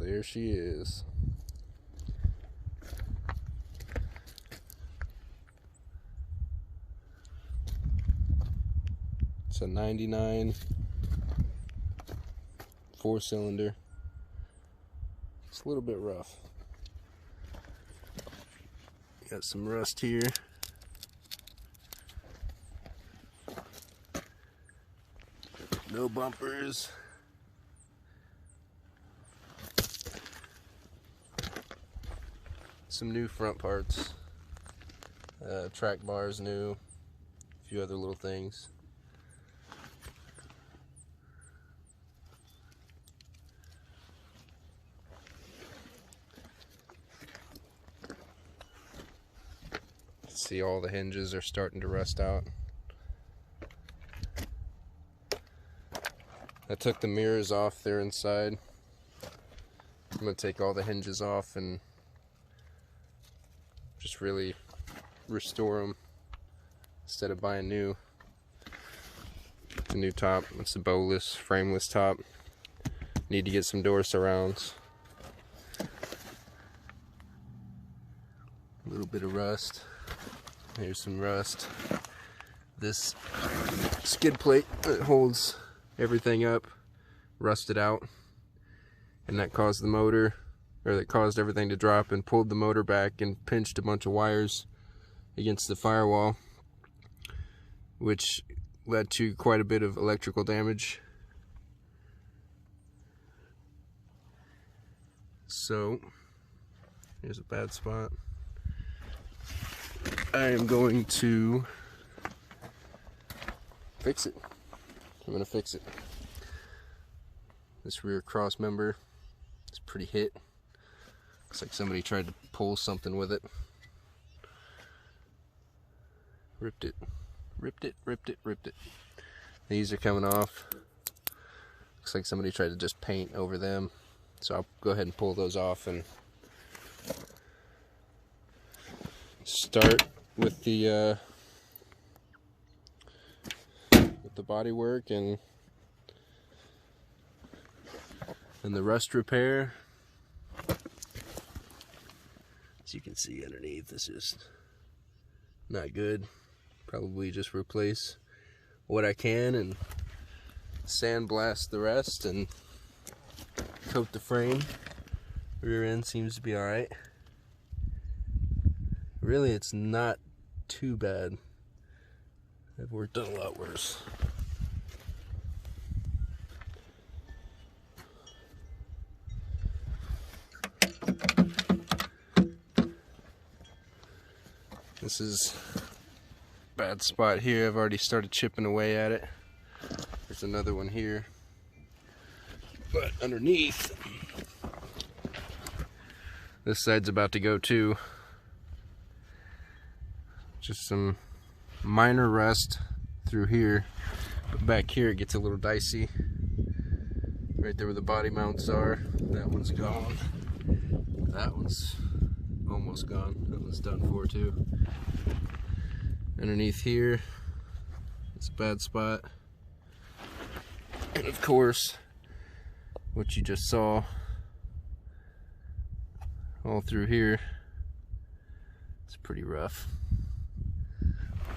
there she is. It's a 99 4-cylinder. It's a little bit rough. Got some rust here. No bumpers. Some new front parts. Track bars new. A few other little things. See, all the hinges are starting to rust out. I took the mirrors off there inside. I'm going to take all the hinges off and just really restore them instead of buying new. The new top, it's a bowless, frameless top. Need to get some door surrounds. A little bit of rust. Here's some rust. This skid plate that holds everything up rusted out, and that caused the motor, or that caused everything to drop and pulled the motor back and pinched a bunch of wires against the firewall, which led to quite a bit of electrical damage. So here's a bad spot. I am going to fix it. I'm going to fix it. This rear cross member is pretty hit. Looks like somebody tried to pull something with it. Ripped it. Ripped it, ripped it, ripped it. These are coming off. Looks like somebody tried to just paint over them. So I'll go ahead and pull those off and start with the body work and the rust repair. As you can see underneath, this is not good. Probably just replace what I can and sandblast the rest and coat the frame. Rear end seems to be alright. Really, it's not too bad. I've worked on a lot worse. This is a bad spot here. I've already started chipping away at it. There's another one here. But underneath, this side's about to go too. Just some minor rust through here, but back here it gets a little dicey. Right there where the body mounts are, that one's gone. That one's almost gone. That one's done for too. Underneath here, it's a bad spot. And of course, what you just saw all through here, it's pretty rough.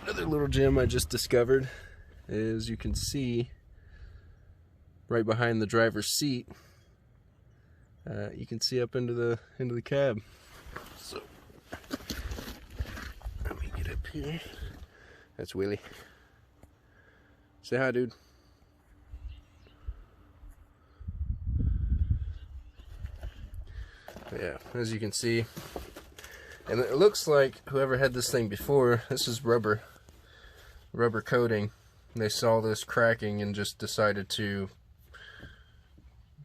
Another little gem I just discovered is, you can see right behind the driver's seat, you can see up into the cab. So let me get up here. That's Willie. Say hi, dude. Yeah, as you can see, and it looks like whoever had this thing before, this is rubber coating. They saw this cracking and just decided to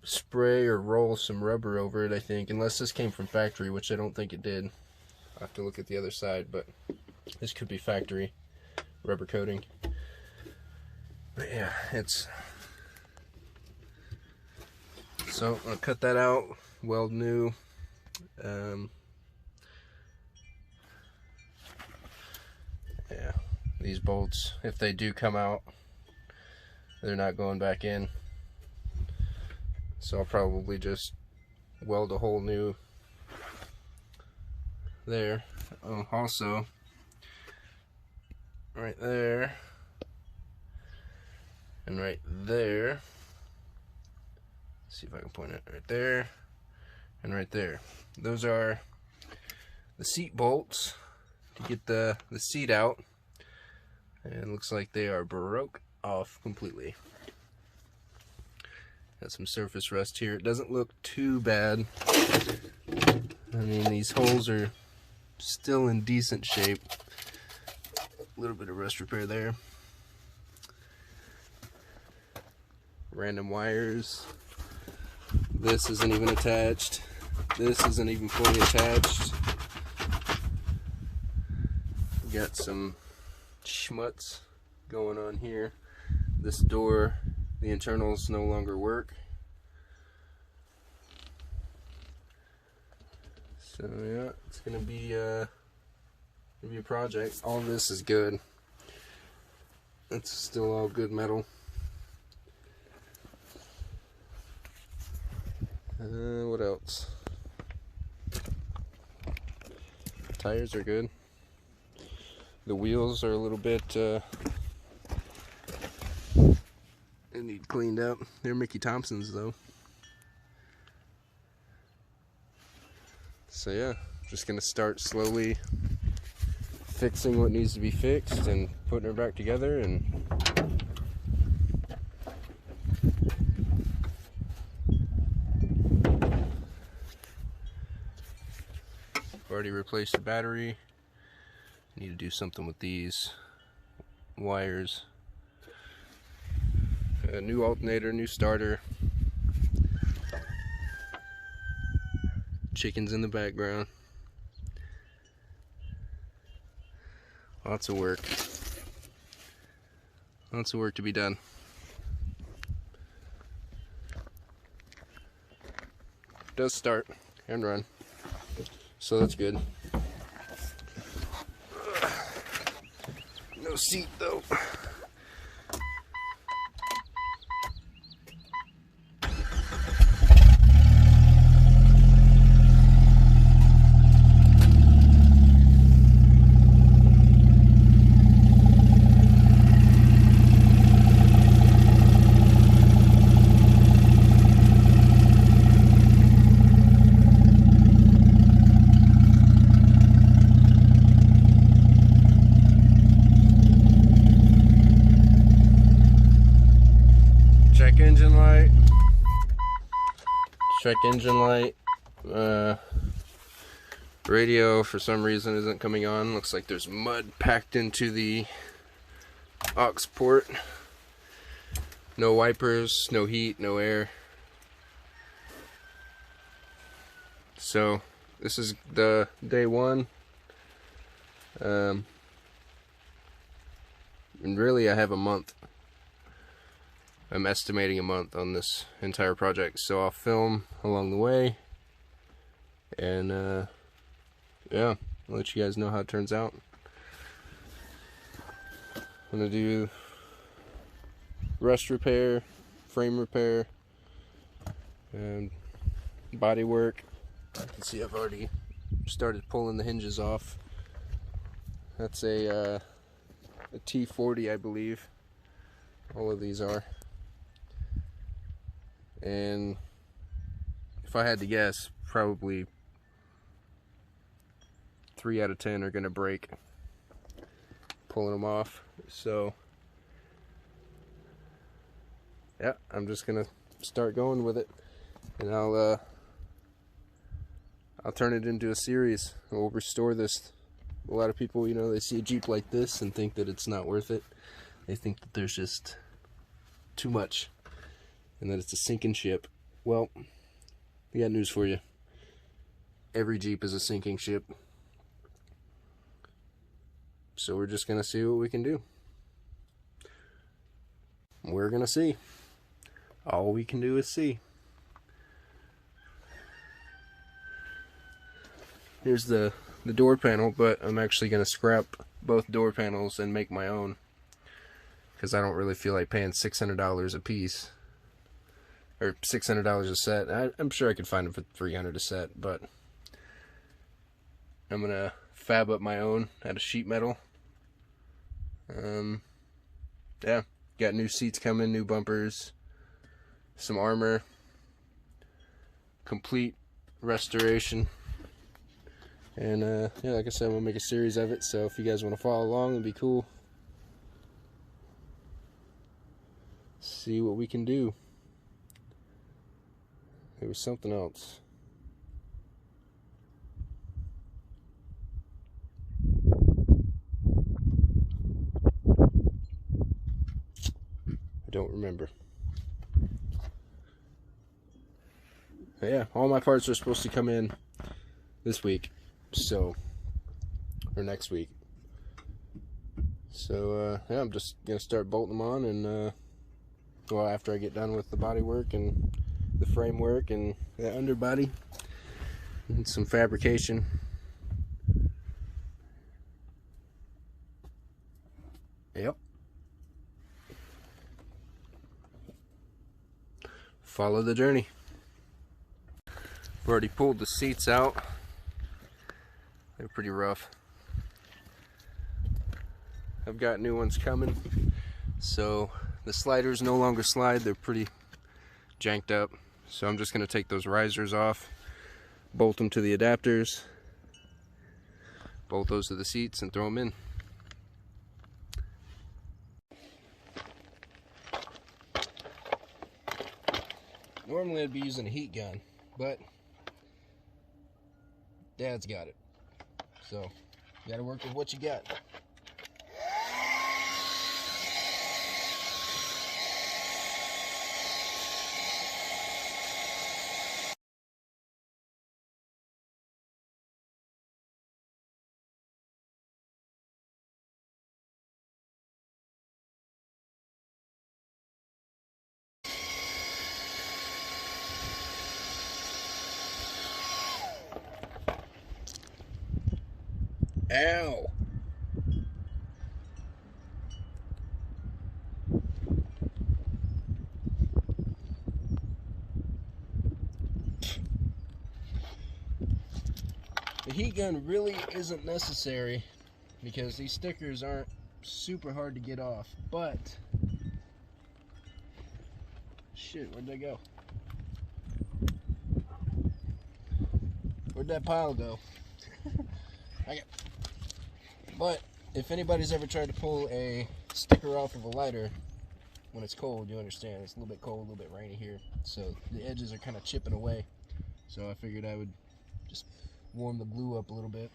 spray or roll some rubber over it, I think, unless this came from factory, which I don't think it did. I'll have to look at the other side, but this could be factory rubber coating. But yeah, it's, so I'll cut that out, weld new. Yeah, these bolts, if they do come out, they're not going back in. So I'll probably just weld a hole new there. Oh, also right there and right there. Let's see if I can point it. Right there and right there. Those are the seat bolts to get the seat out, and it looks like they are broke off completely. Got some surface rust here. It doesn't look too bad. I mean, these holes are still in decent shape. A little bit of rust repair there. Random wires. This isn't even attached. This isn't even fully attached. Got some schmutz going on here. This door, the internals no longer work. So yeah, it's gonna be a project. All this is good. It's still all good metal. What else? Tires are good. The wheels are a little bit they need cleaned up. They're Mickey Thompson's though. So yeah, just gonna start slowly fixing what needs to be fixed and putting her back together. And already replaced the battery. Need to do something with these wires. A new alternator, new starter. Chickens in the background. Lots of work. Lots of work to be done. It does start and run, so that's good. No seat though. Engine light. Check engine light. Radio for some reason isn't coming on. Looks like there's mud packed into the aux port. No wipers, no heat, no air. So this is the day one. And really I have a month. I'm estimating a month on this entire project, so I'll film along the way, and yeah, I'll let you guys know how it turns out. I'm gonna do rust repair, frame repair, and body work. You can see I've already started pulling the hinges off. That's a T40, I believe. All of these are. And if I had to guess, probably 3 out of 10 are gonna break pulling them off. So yeah, I'm just gonna start going with it, and I'll turn it into a series. We'll restore this. A lot of people, you know, they see a Jeep like this and think that it's not worth it. They think that there's just too much and that it's a sinking ship. Well, we got news for you. Every Jeep is a sinking ship. So we're just gonna see what we can do. We're gonna see. All we can do is see. Here's the door panel, but I'm actually gonna scrap both door panels and make my own, because I don't really feel like paying $600 a piece, or $600 a set. I'm sure I could find them for $300 a set, but I'm gonna fab up my own out of sheet metal. Yeah, got new seats coming, new bumpers, some armor, complete restoration. And yeah, like I said, I'm gonna make a series of it, so if you guys want to follow along, it'd be cool. See what we can do. There was something else. I don't remember. But yeah, all my parts are supposed to come in this week, so, or next week. So yeah, I'm just gonna start bolting them on, and well, after I get done with the body work and the framework and the underbody and some fabrication. Yep. Follow the journey. I've already pulled the seats out. They're pretty rough. I've got new ones coming, so the sliders no longer slide. They're pretty janked up, so I'm just going to take those risers off, bolt them to the adapters, bolt those to the seats, and throw them in. Normally I'd be using a heat gun, but Dad's got it, so you gotta work with what you got. Ow! The heat gun really isn't necessary because these stickers aren't super hard to get off, but shit, where'd they go? Where'd that pile go? But if anybody's ever tried to pull a sticker off of a lighter when it's cold, you understand it's a little bit cold, a little bit rainy here, so the edges are kind of chipping away. So I figured I would just warm the glue up a little bit.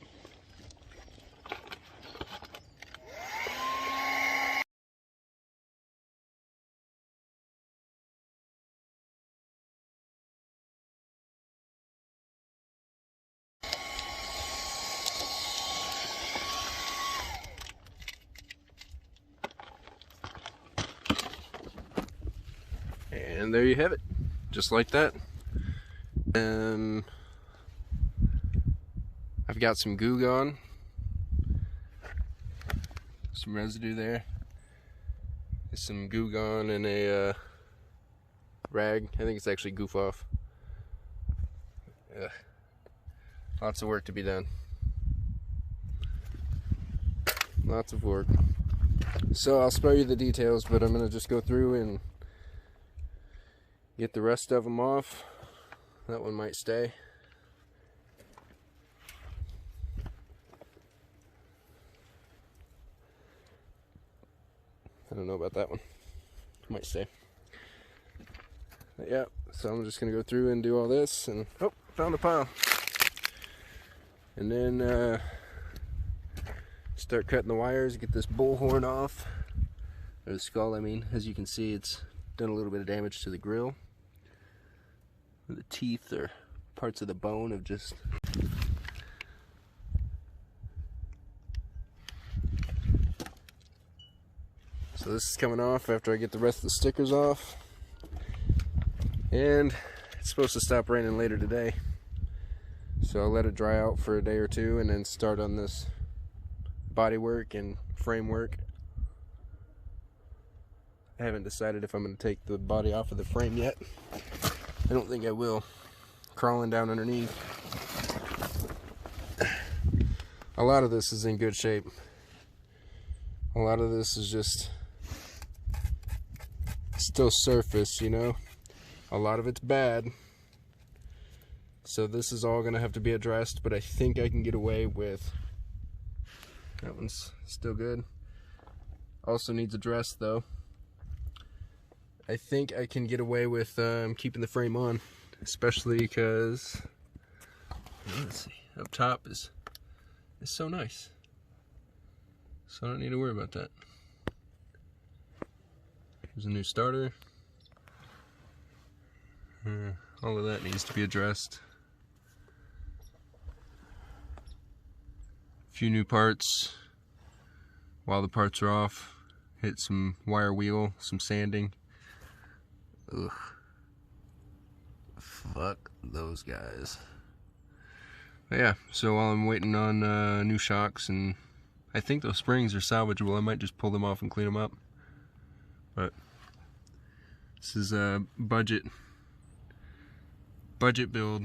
And there you have it, just like that. I've got some goo gone, some residue there. There's some goo gone and a rag. I think it's actually goof off. Ugh. Lots of work to be done. Lots of work. So I'll spare you the details, but I'm gonna just go through and get the rest of them off. That one might stay. I don't know about that one. Might stay. But yeah, so I'm just gonna go through and do all this, and oh, found a pile. And then start cutting the wires, get this bullhorn off, or the skull I mean. As you can see, it's done a little bit of damage to the grill. The teeth or parts of the bone have just so this is coming off after I get the rest of the stickers off, and it's supposed to stop raining later today, so I'll let it dry out for a day or two and then start on this body work and framework. I haven't decided if I'm going to take the body off of the frame yet. I don't think I will. Crawling down underneath. A lot of this is in good shape. A lot of this is just still surface, you know. A lot of it's bad. So this is all gonna have to be addressed, but I think I can get away with, that one's still good. Also needs addressed though. I think I can get away with keeping the frame on, especially because, let's see, up top is so nice. So I don't need to worry about that. There's a new starter. All of that needs to be addressed. A few new parts. While the parts are off, hit some wire wheel, some sanding. Ugh. Fuck those guys. But yeah, so while I'm waiting on new shocks, and I think those springs are salvageable, I might just pull them off and clean them up. But this is a budget build.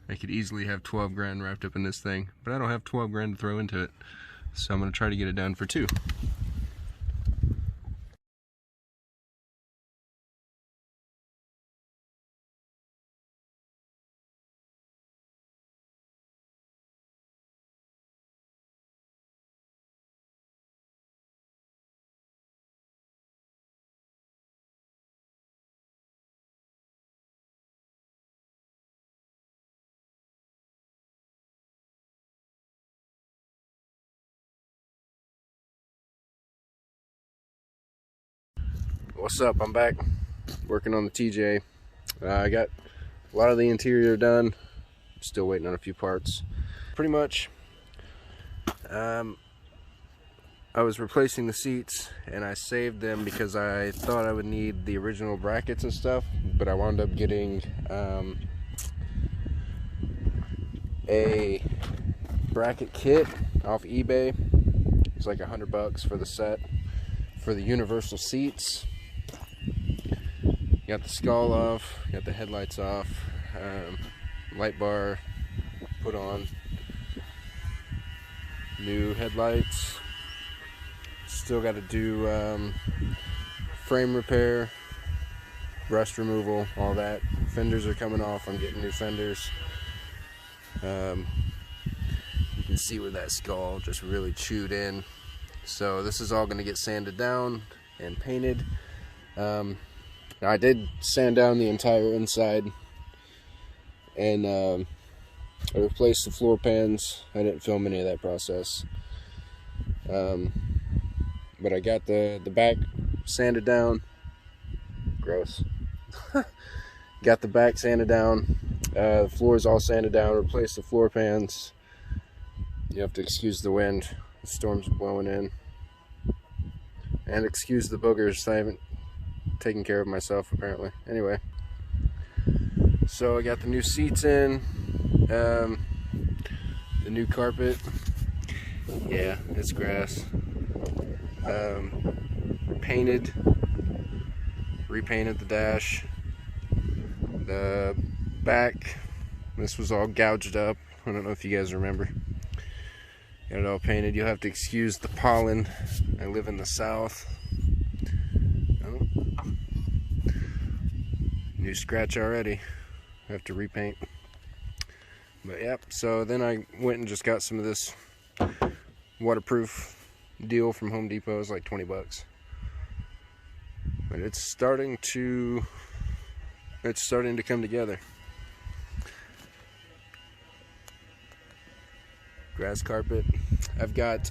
I could easily have 12 grand wrapped up in this thing, but I don't have 12 grand to throw into it, so I'm going to try to get it done for 2. What's up? I'm back working on the TJ. I got a lot of the interior done. Still waiting on a few parts. Pretty much, I was replacing the seats and I saved them because I thought I would need the original brackets and stuff, but I wound up getting a bracket kit off eBay. It's like $100 for the set for the universal seats. Got the skull off, got the headlights off, light bar put on, new headlights. Still got to do frame repair, rust removal, all that. Fenders are coming off, I'm getting new fenders. You can see where that skull just really chewed in. So this is all going to get sanded down and painted. I did sand down the entire inside, and I replaced the floor pans. I didn't film any of that process, but I got the back sanded down. Gross. Got the back sanded down, the floor's all sanded down, replaced the floor pans. You have to excuse the wind, the storm's blowing in, and excuse the boogers. I haven't taking care of myself apparently. Anyway, so I got the new seats in, the new carpet. Yeah, it's grass. Repainted the dash, the back. This was all gouged up. I don't know if you guys remember. Got it all painted. You'll have to excuse the pollen. I live in the south. New scratch already. I have to repaint. But yep, so then I went and just got some of this waterproof deal from Home Depot. It was like 20 bucks. But it's starting to come together. Grass carpet. I've got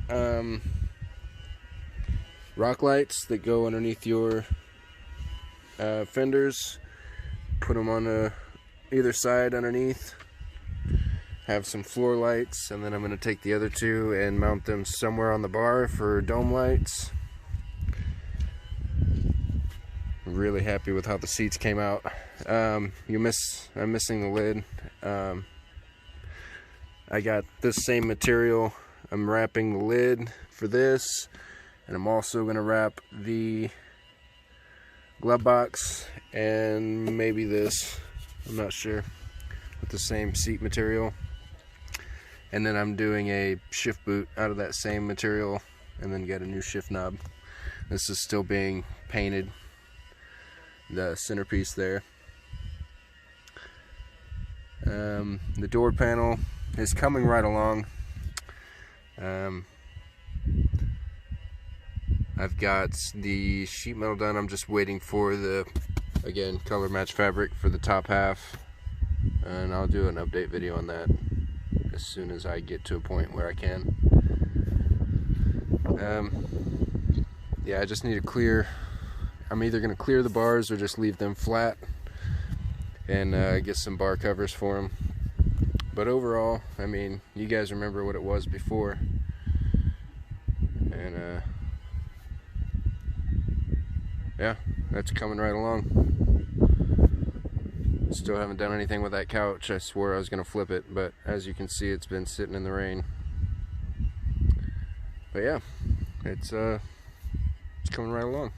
rock lights that go underneath your fenders. Put them on either side underneath. Have some floor lights, and then I'm going to take the other two and mount them somewhere on the bar for dome lights. I'm really happy with how the seats came out. I'm missing the lid. I got this same material. I'm wrapping the lid for this, And I'm also going to wrap the glove box and maybe this, I'm not sure, with the same seat material. And then I'm doing a shift boot out of that same material and then get a new shift knob. This is still being painted, the centerpiece there. The door panel is coming right along. I've got the sheet metal done. I'm just waiting for the, again, color match fabric for the top half, and I'll do an update video on that as soon as I get to a point where I can. Yeah, I just need to clear. I'm either going to clear the bars or just leave them flat and get some bar covers for them. But overall, I mean, you guys remember what it was before, and yeah, that's coming right along. Still haven't done anything with that couch. I swore I was going to flip it, but as you can see, it's been sitting in the rain. But yeah, it's coming right along.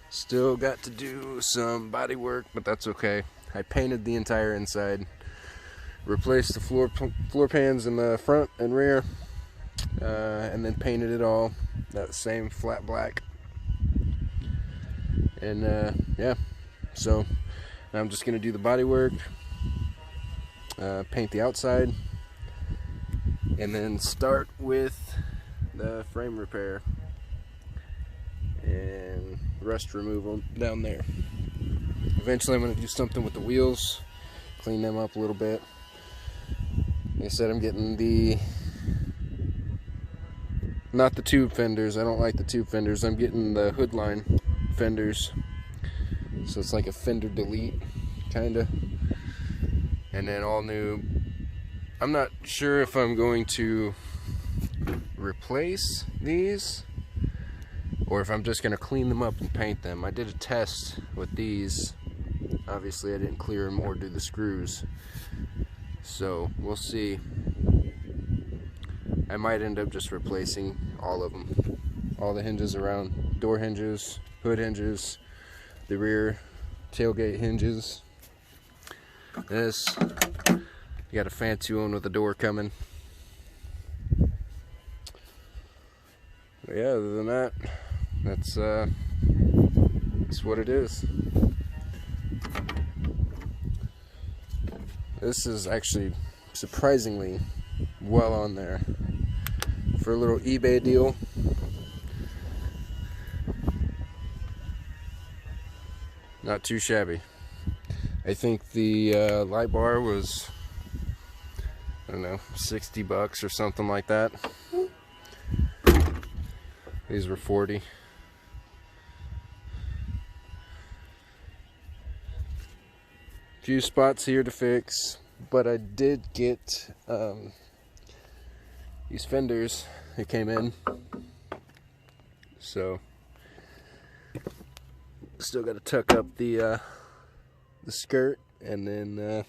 Still got to do some body work, but that's okay. I painted the entire inside, replaced the floor pans in the front and rear, and then painted it all that same flat black. And yeah, so now I'm just gonna do the body work, paint the outside, and then start with the frame repair and rust removal down there. Eventually I'm going to do something with the wheels, clean them up a little bit. Like I said, I'm getting not the tube fenders. I don't like the tube fenders. I'm getting the hood line fenders, so it's like a fender delete kinda. And then all new. I'm not sure if I'm going to replace these or if I'm just going to clean them up and paint them. I did a test with these. Obviously I didn't clear them or do the screws, so we'll see. I might end up just replacing all of them. All the hinges around, door hinges, hood hinges, the rear tailgate hinges. This, you got a fancy one with a door coming. But yeah, other than that, that's what it is. This is actually surprisingly well on there for a little eBay deal. Not too shabby. I think the light bar was, I don't know, 60 bucks or something like that. These were 40. Few spots here to fix, but I did get these fenders that came in, so still got to tuck up the skirt, and then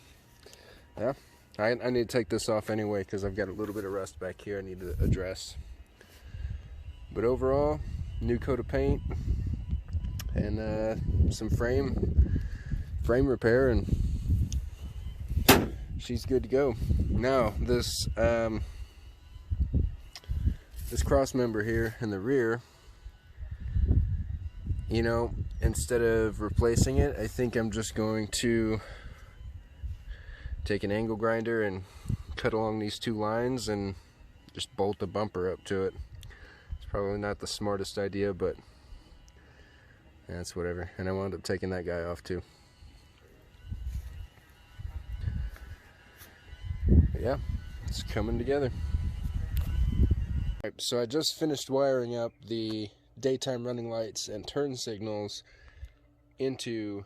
yeah, I need to take this off anyway because I've got a little bit of rust back here I need to address. But overall, new coat of paint and some frame repair, and she's good to go. Now this this cross member here in the rear, you know, instead of replacing it, I think I'm just going to take an angle grinder and cut along these two lines and just bolt the bumper up to it. It's probably not the smartest idea, but that's whatever. And I wound up taking that guy off too. But yeah, it's coming together. Alright, so I just finished wiring up the daytime running lights and turn signals into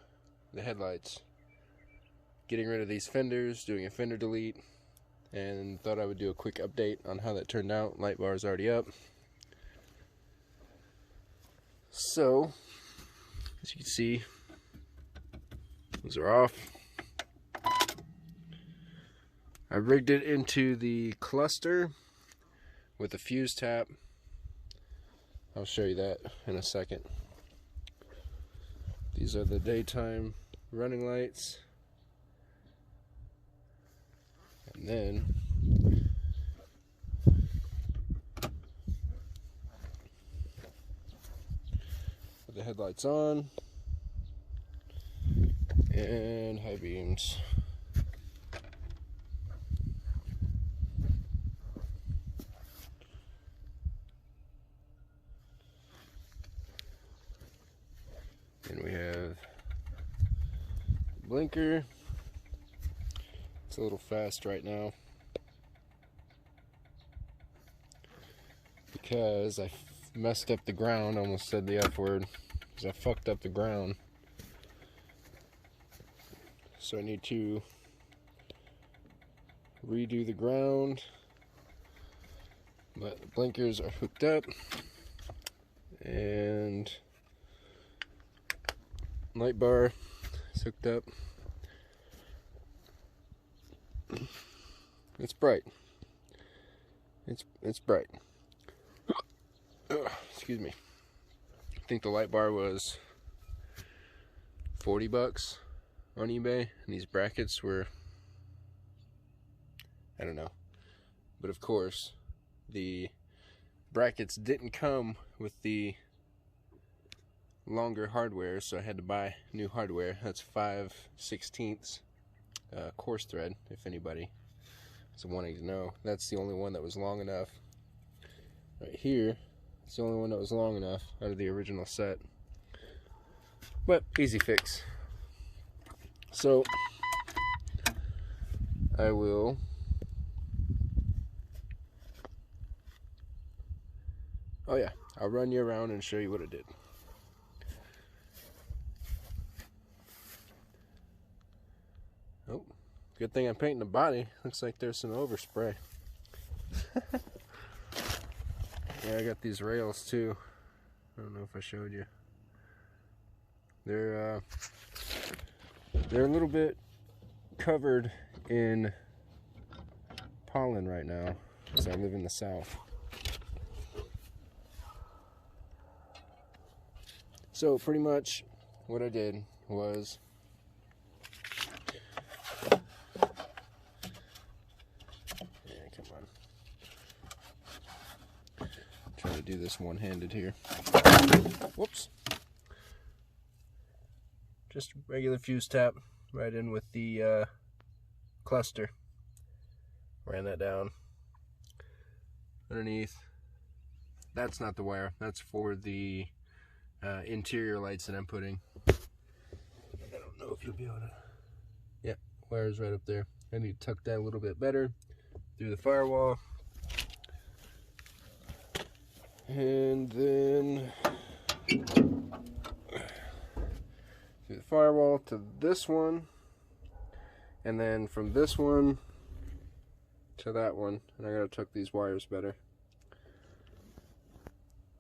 the headlights. Getting rid of these fenders, doing a fender delete, and thought I would do a quick update on how that turned out. Light bar's already up. So, as you can see, those are off. I rigged it into the cluster with a fuse tap. I'll show you that in a second. These are the daytime running lights. And then put the headlights on and high beams. And we have blinker. It's a little fast right now because I messed up the ground. I almost said the F word because I fucked up the ground. So I need to redo the ground, but the blinkers are hooked up and light bar is hooked up. It's bright. It's bright. Excuse me. I think the light bar was $40 on eBay, and these brackets were, I don't know. But of course, the brackets didn't come with the longer hardware, so I had to buy new hardware. That's 5/16 coarse thread, if anybody is wanting to know. That's the only one that was long enough. Right here, it's the only one that was long enough out of the original set. But easy fix. So I will I'll run you around and show you what I did. Oh, good thing I'm painting the body. Looks like there's some overspray. Yeah, I got these rails too. I don't know if I showed you. They're a little bit covered in pollen right now because I live in the south. So pretty much what I did was try to do this one-handed here. Whoops. Just regular fuse tap right in with the cluster. Ran that down underneath. That's not the wire. That's for the interior lights that I'm putting. I don't know if you'll be able to. Yeah, wire's right up there. I need to tuck that a little bit better through the firewall. And then through the firewall to this one, and then from this one to that one. And I gotta tuck these wires better.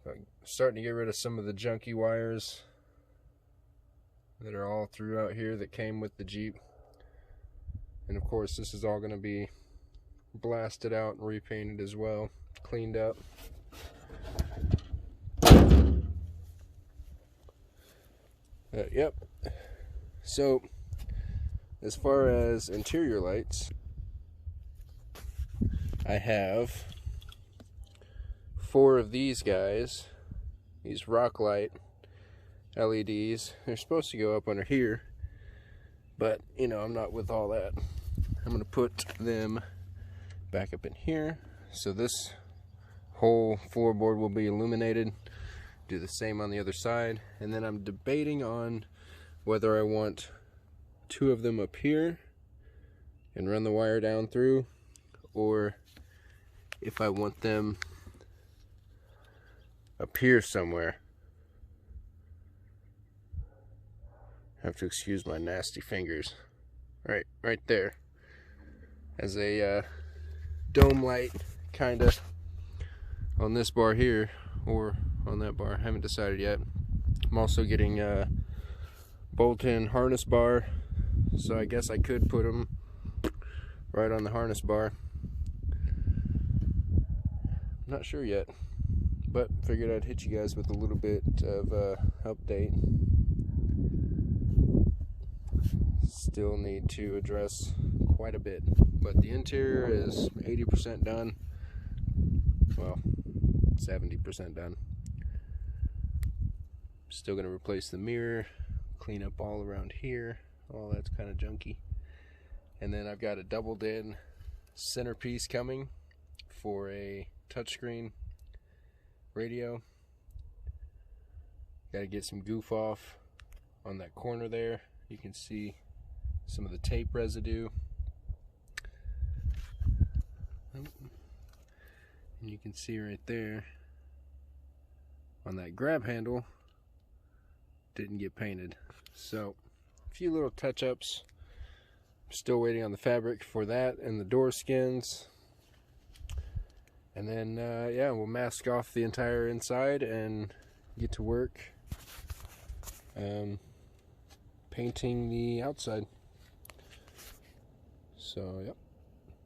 I'm starting to get rid of some of the junky wires that are all throughout here that came with the Jeep. And of course this is all going to be blasted out and repainted as well, cleaned up. Yep. So as far as interior lights, I have 4 of these guys, these rock light LEDs. They're supposed to go up under here, but you know, I'm not with all that. I'm going to put them back up in here, so this whole floorboard will be illuminated. Do the same on the other side, and then I'm debating on whether I want 2 of them up here and run the wire down through, or if I want them up here somewhere. I have to excuse my nasty fingers. Right there, as a dome light, kinda on this bar here, or on that bar. I haven't decided yet. I'm also getting a bolt-in harness bar, so I guess I could put them right on the harness bar. I'm not sure yet, but figured I'd hit you guys with a little bit of update. Still need to address quite a bit, but the interior is 80% done. Well, 70% done. Still gonna replace the mirror, clean up all around here. All that's kind of junky. And then I've got a doubled in centerpiece coming for a touchscreen radio. Got to get some goof off on that corner there. You can see some of the tape residue. And you can see right there on that grab handle, didn't get painted. So a few little touch-ups. Still waiting on the fabric for that and the door skins. And then yeah, we'll mask off the entire inside and get to work painting the outside. So yep.